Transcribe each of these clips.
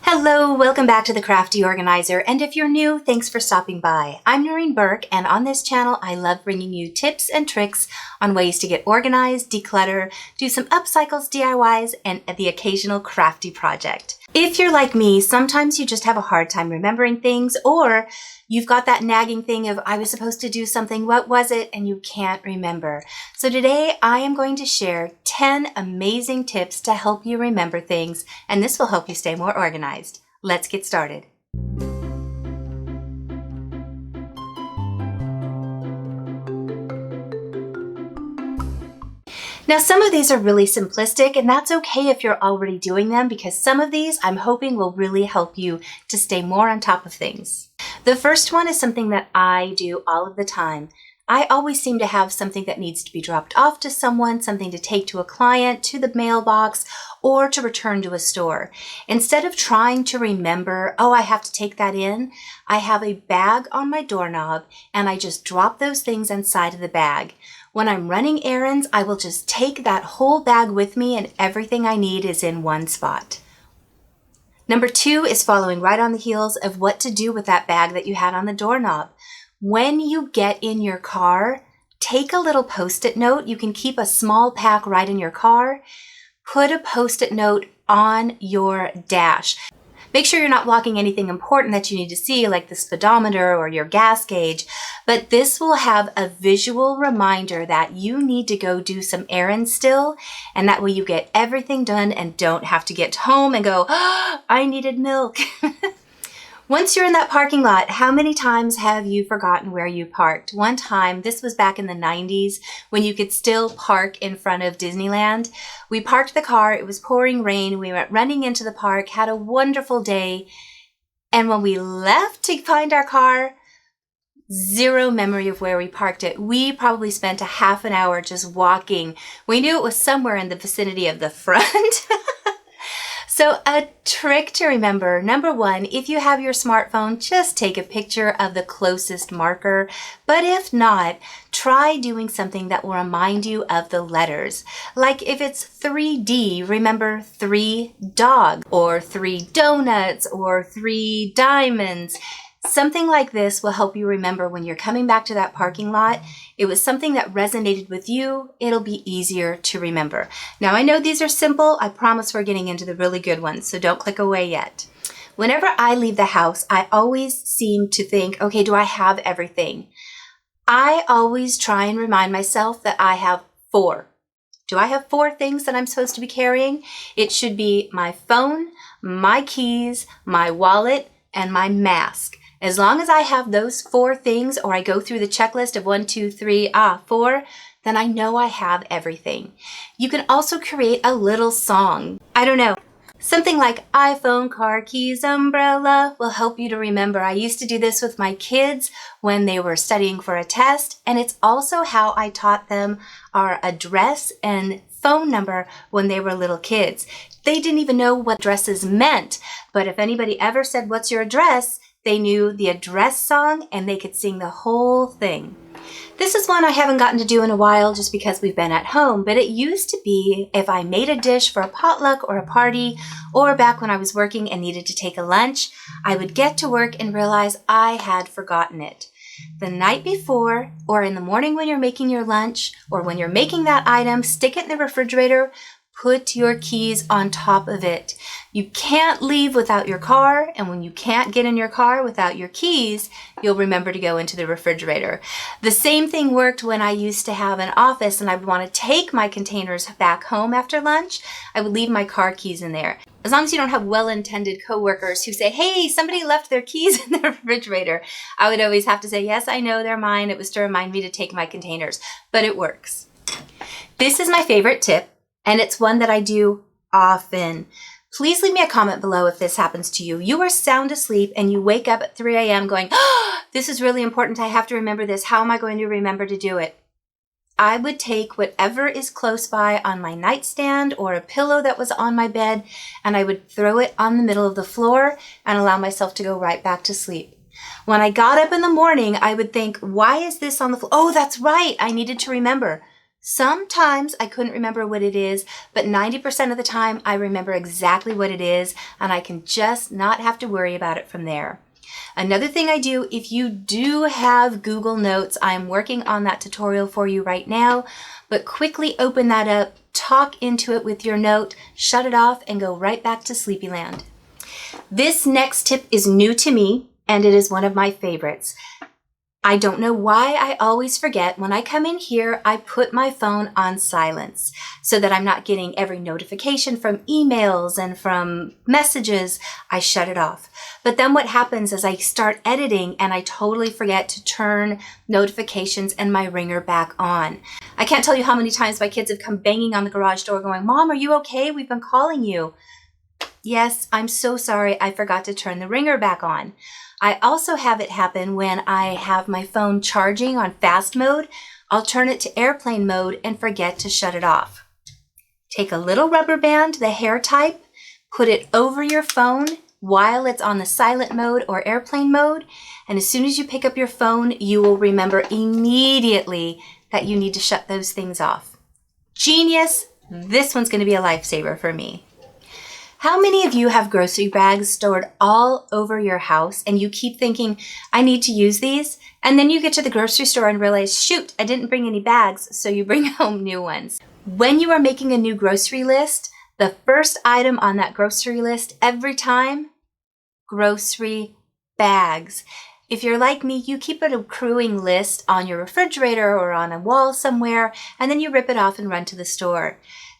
Hello, welcome back to the Crafty Organizer, and if you're new, thanks for stopping by. I'm Noreen Burke, and on this channel, I love bringing you tips and tricks on ways to get organized, declutter, do some upcycles, DIYs, and the occasional crafty project. If you're like me, sometimes you just have a hard time remembering things, or you've got that nagging thing of, I was supposed to do something, what was it? And you can't remember. So today I am going to share 10 amazing tips to help you remember things, and this will help you stay more organized. Let's get started. Now, some of these are really simplistic, and that's okay if you're already doing them, because some of these I'm hoping will really help you to stay more on top of things. The first one is something that I do all of the time. I always seem to have something that needs to be dropped off to someone, something to take to a client, to the mailbox, or to return to a store. Instead of trying to remember, oh, I have to take that in, I have a bag on my doorknob, and I just drop those things inside of the bag. When I'm running errands, I will just take that whole bag with me, and everything I need is in one spot. Number 2 is following right on the heels of what to do with that bag that you had on the doorknob. When you get in your car, take a little Post-it note. You can keep a small pack right in your car. Put a Post-it note on your dash. Make sure you're not blocking anything important that you need to see, like the speedometer or your gas gauge, but this will have a visual reminder that you need to go do some errands still, and that way you get everything done and don't have to get home and go, oh, I needed milk. Once you're in that parking lot, how many times have you forgotten where you parked? One time, this was back in the 90s, when you could still park in front of Disneyland. We parked the car, it was pouring rain, we went running into the park, had a wonderful day, and when we left to find our car, zero memory of where we parked it. We probably spent a half an hour just walking. We knew it was somewhere in the vicinity of the front. So a trick to remember, number 1, if you have your smartphone, just take a picture of the closest marker. But if not, try doing something that will remind you of the letters. Like if it's 3D, remember 3 dogs, or 3 donuts, or 3 diamonds. Something like this will help you remember when you're coming back to that parking lot. It was something that resonated with you. It'll be easier to remember. Now, I know these are simple. I promise we're getting into the really good ones, so don't click away yet. Whenever I leave the house, I always seem to think, okay, do I have everything? I always try and remind myself that I have 4. Do I have 4 things that I'm supposed to be carrying? It should be my phone, my keys, my wallet, and my mask. As long as I have those 4 things, or I go through the checklist of 1, 2, 3, 4, then I know I have everything. You can also create a little song. I don't know. Something like iPhone, car keys, umbrella will help you to remember. I used to do this with my kids when they were studying for a test, and it's also how I taught them our address and phone number when they were little kids. They didn't even know what addresses meant, but if anybody ever said, "What's your address?" they knew the address song and they could sing the whole thing. This is one I haven't gotten to do in a while just because we've been at home, but it used to be if I made a dish for a potluck or a party, or back when I was working and needed to take a lunch, I would get to work and realize I had forgotten it. The night before, or in the morning when you're making your lunch, or when you're making that item, stick it in the refrigerator. Put your keys on top of it. You can't leave without your car, and when you can't get in your car without your keys, you'll remember to go into the refrigerator. The same thing worked when I used to have an office and I would want to take my containers back home after lunch. I would leave my car keys in there. As long as you don't have well-intended coworkers who say, hey, somebody left their keys in the refrigerator, I would always have to say, yes, I know they're mine. It was to remind me to take my containers, but it works. This is my favorite tip, and it's one that I do often. Please leave me a comment below if this happens to you. You are sound asleep and you wake up at 3 a.m. going, oh, this is really important. I have to remember this. How am I going to remember to do it? I would take whatever is close by on my nightstand or a pillow that was on my bed, and I would throw it on the middle of the floor and allow myself to go right back to sleep. When I got up in the morning, I would think, why is this on the floor? Oh, that's right. I needed to remember. Sometimes I couldn't remember what it is, but 90% of the time I remember exactly what it is, and I can just not have to worry about it from there. Another thing I do, if you do have Google Notes, I'm working on that tutorial for you right now, but quickly open that up, talk into it with your note, shut it off, and go right back to Sleepyland. This next tip is new to me, and it is one of my favorites. I don't know why I always forget. When I come in here, I put my phone on silence so that I'm not getting every notification from emails and from messages. I shut it off. But then what happens is I start editing and I totally forget to turn notifications and my ringer back on. I can't tell you how many times my kids have come banging on the garage door going, "Mom, are you okay? We've been calling you." Yes, I'm so sorry. I forgot to turn the ringer back on. I also have it happen when I have my phone charging on fast mode. I'll turn it to airplane mode and forget to shut it off. Take a little rubber band, the hair type, put it over your phone while it's on the silent mode or airplane mode. And as soon as you pick up your phone, you will remember immediately that you need to shut those things off. Genius! This one's going to be a lifesaver for me. How many of you have grocery bags stored all over your house and you keep thinking, I need to use these? And then you get to the grocery store and realize, shoot, I didn't bring any bags, so you bring home new ones. When you are making a new grocery list, the first item on that grocery list every time, grocery bags. If you're like me, you keep an accruing list on your refrigerator or on a wall somewhere, and then you rip it off and run to the store.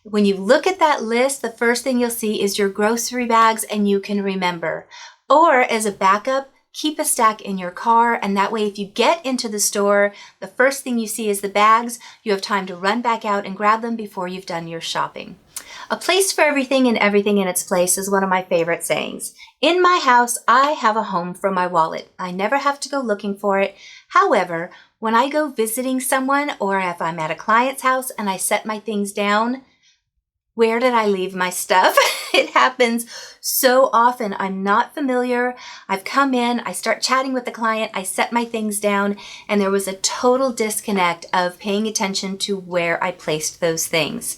When you look at that list, the first thing you'll see is your grocery bags and you can remember. Or as a backup, keep a stack in your car, and that way if you get into the store, the first thing you see is the bags. You have time to run back out and grab them before you've done your shopping. A place for everything and everything in its place is one of my favorite sayings. In my house, I have a home for my wallet. I never have to go looking for it. However, when I go visiting someone or if I'm at a client's house and I set my things down, where did I leave my stuff? It happens so often. I'm not familiar. I've come in, I start chatting with the client, I set my things down, and there was a total disconnect of paying attention to where I placed those things.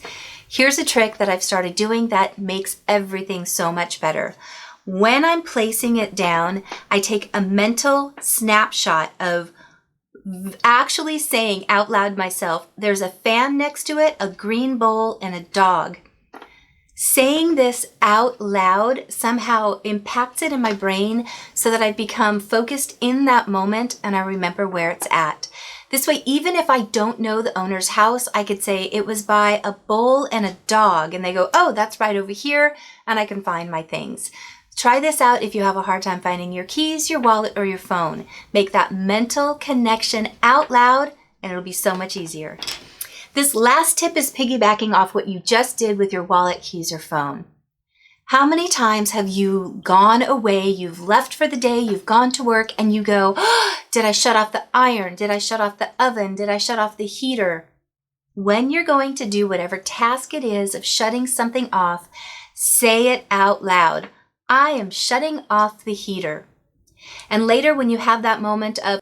Here's a trick that I've started doing that makes everything so much better. When I'm placing it down, I take a mental snapshot of actually saying out loud myself, there's a fan next to it, a green bowl, and a dog. Saying this out loud somehow impacts it in my brain so that I become focused in that moment and I remember where it's at. This way, even if I don't know the owner's house, I could say it was by a bowl and a dog, and they go, oh, that's right over here, and I can find my things. Try this out if you have a hard time finding your keys, your wallet, or your phone. Make that mental connection out loud, and it'll be so much easier. This last tip is piggybacking off what you just did with your wallet, keys, or phone. How many times have you gone away, you've left for the day, you've gone to work, and you go, oh, did I shut off the iron? Did I shut off the oven? Did I shut off the heater? When you're going to do whatever task it is of shutting something off, say it out loud. I am shutting off the heater. And later when you have that moment of,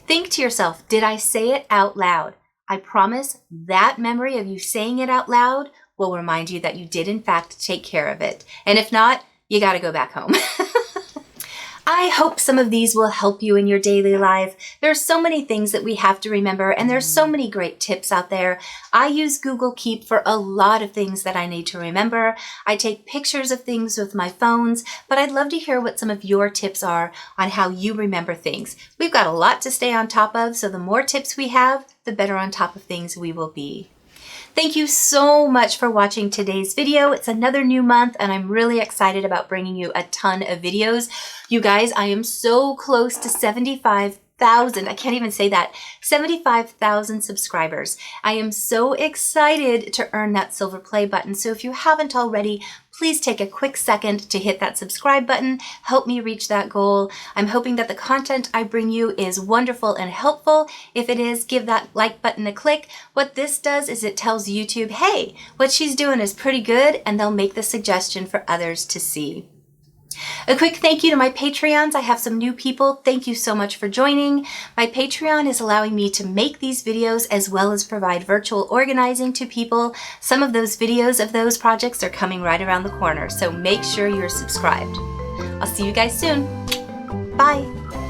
think to yourself, did I say it out loud? I promise that memory of you saying it out loud will remind you that you did in fact take care of it. And if not, you got to go back home. I hope some of these will help you in your daily life. There's so many things that we have to remember, and there's so many great tips out there. I use Google Keep for a lot of things that I need to remember. I take pictures of things with my phones, but I'd love to hear what some of your tips are on how you remember things. We've got a lot to stay on top of, so the more tips we have, the better on top of things we will be. Thank you so much for watching today's video. It's another new month and I'm really excited about bringing you a ton of videos. You guys, I am so close to 75,000. I can't even say that. 75,000 subscribers. I am so excited to earn that silver play button. So if you haven't already, please take a quick second to hit that subscribe button. Help me reach that goal. I'm hoping that the content I bring you is wonderful and helpful. If it is, give that like button a click. What this does is it tells YouTube, hey, what she's doing is pretty good, and they'll make the suggestion for others to see. A quick thank you to my Patreons. I have some new people. Thank you so much for joining. My Patreon is allowing me to make these videos as well as provide virtual organizing to people. Some of those videos of those projects are coming right around the corner, so make sure you're subscribed. I'll see you guys soon. Bye.